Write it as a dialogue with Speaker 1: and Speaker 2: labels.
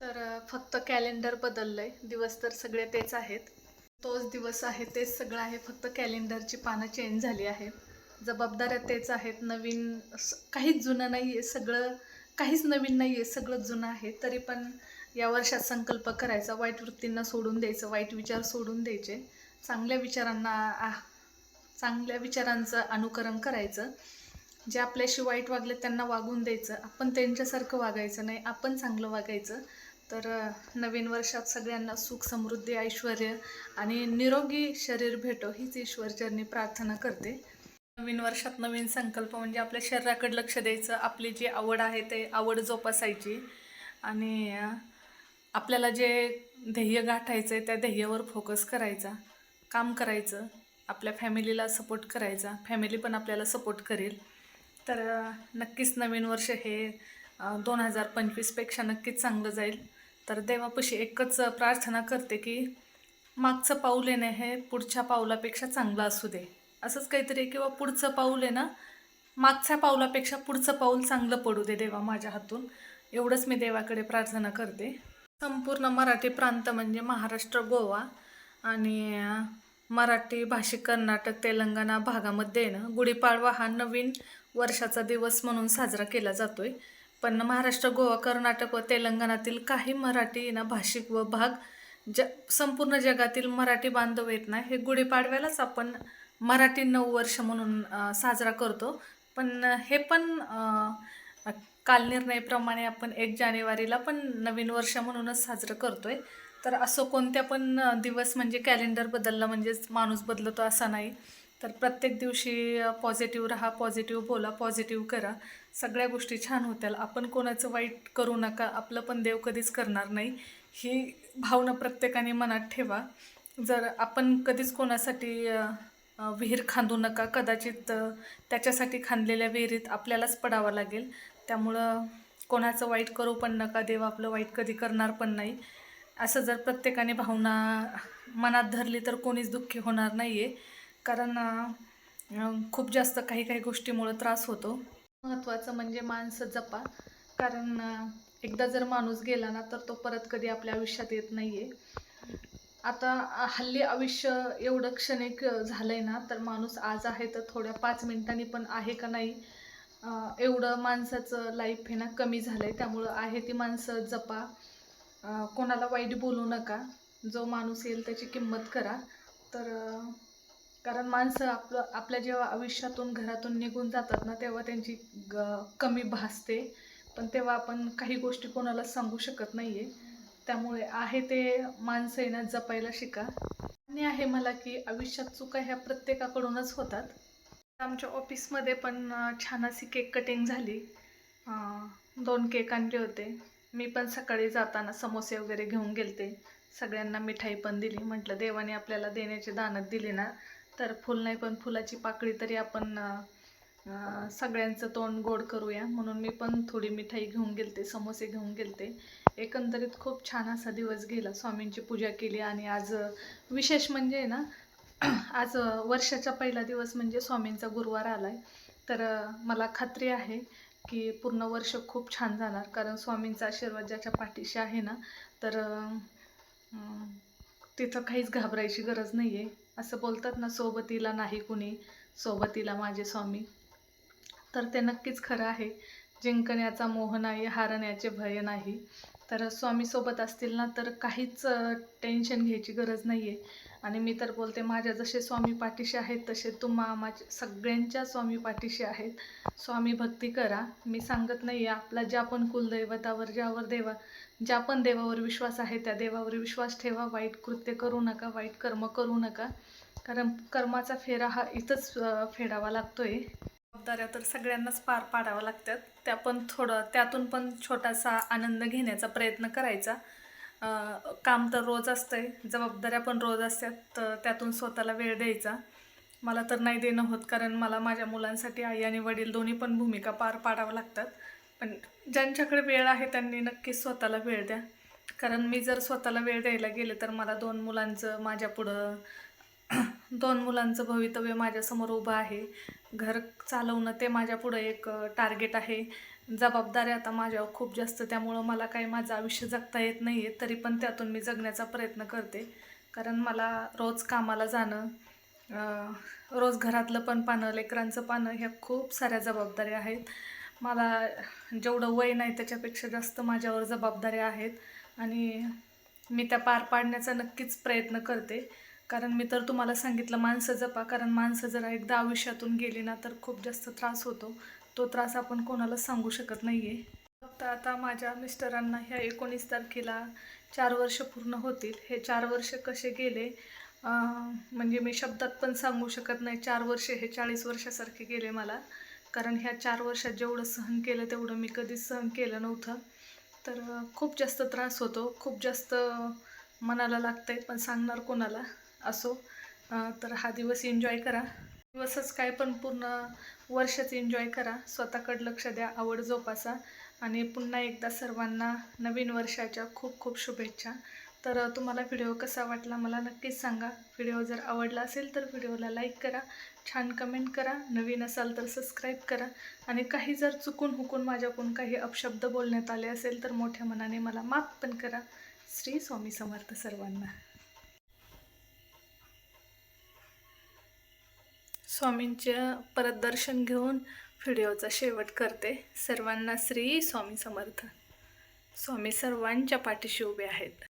Speaker 1: फक्त कॅलेंडर बदललंय, दिवस तर सगळे तेच आहेत. तोच दिवस आहे, तेच सगळं आहे, फक्त कॅलेंडरची पानं चेंज झाली आहेत. जबाबदाऱ्या तेच आहेत, नवीन काहीच जुनं नाही आहे, सगळं काहीच नवीन नाही आहे, सगळं जुनं आहे. तरी पण या वर्षात संकल्प करायचा, वाईट वृत्तींना सोडून द्यायचं, वाईट विचार सोडून द्यायचे, चांगल्या विचारांना चांगल्या विचारांचं अनुकरण करायचं. जे आपल्याशी वाईट वागले त्यांना वागून द्यायचं, आपण त्यांच्यासारखं वागायचं नाही, आपण चांगलं वागायचं. नवीन वर्षात सगळ्यांना सुख समृद्धी ऐश्वर आणि निरोगी शरीर भेटो हीच ईश्वरचरणी प्रार्थना करते. नवीन वर्षात नवीन संकल्प म्हणजे आपल्या शरीराकडे लक्ष द्यायचं, आपली जी आवड आहे ते आवड जोपासायची आणि आपल्याला जे ध्येय गाठायचं आहे त्या ध्येयावर फोकस करायचा, काम करायचं, आपल्या फॅमिलीला सपोर्ट करायचा, फॅमिली पण आपल्याला सपोर्ट करेल. नक्कीच नवीन वर्ष हे 2025पेक्षा नक्कीच चांगलं जाईल. देवापाशी एकच प्रार्थना करते की मागचं पाऊल आहे ना हे पुढच्या पाऊलापेक्षा चांगलं असू दे, असंच काहीतरी, किंवा पुढचं पाऊल आहे ना मागच्या पाऊलापेक्षा पुढचं पाऊल चांगलं पडू दे देवा माझ्या हातून, एवढंच मी देवाकडे प्रार्थना करते. संपूर्ण मराठी प्रांत म्हणजे महाराष्ट्र, गोवा आणि मराठी भाषिक कर्नाटक, तेलंगणा भागामध्ये ना गुढीपाडवा हा नवीन वर्षाचा दिवस म्हणून साजरा केला जातोय. पण महाराष्ट्र, गोवा, कर्नाटक व तेलंगणातील काही मराठी ना भाषिक व संपूर्ण जगातील मराठी बांधव आहेत ना, हे गुढीपाडव्यालाच आपण मराठी नववर्ष म्हणून साजरा करतो. पण हे पण कालनिर्णयाप्रमाणे आपण 1 जानेवारीला पण नवीन वर्ष म्हणूनच साजरं करतोय. असं कोणत्या पण दिवस म्हणजे कॅलेंडर बदललं म्हणजेच माणूस बदलतो असा नाही. प्रत्येक दिवशी पॉझिटिव्ह राहा, पॉझिटिव्ह बोला, पॉझिटिव्ह करा, सगळ्या गोष्टी छान होत्याल. आपण कोणाचं वाईट करू नका, आपलं पण देव कधीच करणार नाही, ही भावना प्रत्येकाने मनात ठेवा. जर आपण कधीच कोणासाठी विहीर खांदू नका, कदाचित त्याच्यासाठी खांदलेल्या विहिरीत आपल्यालाच पडावं लागेल. त्यामुळं कोणाचं वाईट करू पण नका, देव आपलं वाईट कधी करणार पण नाही. असं जर प्रत्येकाने भावना मनात धरली तर कोणीच दुःखी होणार नाही आहे. कारण खूप जास्त काही काही गोष्टीमुळं त्रास होतो. महत्त्वाचं म्हणजे माणसं जपा, कारण एकदा जर माणूस गेला ना तर तो परत कधी आपल्या आयुष्यात येत नाही आहे. आता हल्ली आयुष्य एवढं क्षणिक झालं आहे ना, तर माणूस आज आहे तर थोड्या 5 मिनिटांनी पण आहे का नाही, एवढं माणसाचं लाईफ हे ना कमी झालं आहे. त्यामुळं आहे ती माणसं जपा, कोणाला वाईट बोलू नका, जो माणूस येईल त्याची किंमत करा. कारण माणसं आपल्या जेव्हा आयुष्यातून घरातून निघून जातात ना तेव्हा त्यांची कमी भासते, पण तेव्हा आपण काही गोष्टी कोणाला सांगू शकत नाही आहे. त्यामुळे आहे ते माणसं आहे ना जपायला शिका. आणि आहे मला की आयुष्यात चुका ह्या प्रत्येकाकडूनच होतात. आमच्या ऑफिसमध्ये पण छान अशी केक कटिंग झाली, 2 केक आणले होते. मी पण सकाळी जाताना समोसे वगैरे घेऊन गेलते, सगळ्यांना मिठाई पण दिली. म्हटलं देवाने आपल्याला देण्याची दानत दिली ना, तर फुल नाही पण फुलाची पाकळी तरी आपण सगळ्यांचं तोंड गोड करूया, म्हणून मी पण थोडी मिठाई घेऊन गेलते, समोसे घेऊन गेलते. एकंदरीत खूप छान असा दिवस गेला, स्वामींची पूजा केली. आणि आज विशेष म्हणजे ना आज वर्षाचा पहिला दिवस म्हणजे स्वामींचा गुरुवार आलाय. मला खात्री आहे की पूर्ण वर्ष खूप छान जाणार, कारण स्वामींचा आशीर्वाद ज्याच्या पाठीशी आहे ना, तिथं काहीच घाबरायची गरज नाही आहे. असं बोलतात ना, सोबतीला नाही कुणी, सोबतीला माझे स्वामी. ते नक्कीच खरं आहे. जिंकण्याचा मोह नाही, हारण्याचे भय नाही. स्वामी सोबत असतील ना तर काहीच टेन्शन घ्यायची गरज नाही आहे. आणि मी तर बोलते, माझ्या जसे स्वामी पाठीशी आहेत तसे माझ्या सगळ्यांच्या स्वामी पाठीशी आहेत. स्वामी भक्ती करा. मी सांगत नाही आहे, आपला ज्या पण कुलदैवतावर ज्या पण देवावर विश्वास आहे त्या देवावर विश्वास ठेवा. वाईट कृत्य करू नका, वाईट कर्म करू नका, कारण कर्माचा फेरा हा इथंच फेडावा लागतोय. जबाबदाऱ्या तर सगळ्यांनाच पार पाडाव्या लागतात, त्यातून पण छोटासा आनंद घेण्याचा प्रयत्न करायचा. काम तर रोज असतंय, जबाबदाऱ्या पण रोज असतात, तर त्यातून स्वतःला वेळ द्यायचा. मला तर नाही देणं होत, कारण मला माझ्या मुलांसाठी आई आणि वडील दोन्ही पण भूमिका पार पाडाव्या लागतात. पण ज्यांच्याकडे वेळ आहे त्यांनी नक्कीच स्वतःला वेळ द्या, कारण मी जर स्वतःला वेळ द्यायला गेले तर मला 2 मुलांचं भवितव्य माझ्यासमोर उभं आहे. घर चालवणं ते माझ्यापुढं एक टार्गेट आहे. जबाबदारी आता माझ्यावर खूप जास्त, त्यामुळं मला काही माझं आयुष्य जगता येत नाही आहे. तरी पण त्यातून मी जगण्याचा प्रयत्न करते, कारण मला रोज कामाला जाणं, रोज घरातलं पण पाहणं, लेकरांचं पाहणं, ह्या खूप साऱ्या जबाबदाऱ्या आहेत. मला जेवढं वय नाही त्याच्यापेक्षा जास्त माझ्यावर जबाबदाऱ्या आहेत आणि मी त्या पार पाडण्याचा नक्कीच प्रयत्न करते. कारण मी तर तुम्हाला सांगितलं, माणसं जपा, कारण माणसं जर एकदा आयुष्यातून गेली ना तर खूप जास्त त्रास होतो. तो त्रास आपण कोणाला सांगू शकत नाही आहे. फक्त आता माझ्या मिस्टरांना ह्या 19 तारखेला 4 वर्ष पूर्ण होतील. हे 4 वर्ष कसे गेले म्हणजे मी शब्दात पण सांगू शकत नाही. 4 वर्ष हे 40 वर्षासारखे गेले मला, कारण ह्या 4 वर्षात जेवढं सहन केलं तेवढं मी कधीच सहन केलं नव्हतं. तर खूप जास्त त्रास होतो, खूप जास्त मनाला लागतंय, पण सांगणार कोणाला. असो, तर हा दिवस एन्जॉय करा. दिवसच काय, पण पूर्ण वर्षच एन्जॉय करा. स्वतःकडे लक्ष द्या, आवड जोपासा आणि पुन्हा एकदा सर्वांना नवीन वर्षाच्या खूप खूप शुभेच्छा. तर तुम्हाला व्हिडिओ कसा वाटला मला नक्कीच सांगा. व्हिडिओ जर आवडला असेल तर व्हिडिओला लाईक करा, छान कमेंट करा, नवीन असाल तर सबस्क्राईब करा आणि काही जर चुकून हुकून माझ्याकडून काही अपशब्द बोलण्यात आले असेल तर मोठ्या मनाने मला माफ पण करा. श्री स्वामी समर्थ सर्वांना. स्वामींच्या परत दर्शन घेऊन व्हिडिओचा शेवट करते. सर्वांना श्री स्वामी समर्थ. स्वामी सर्वांच्या पाठीशी उभे आहेत.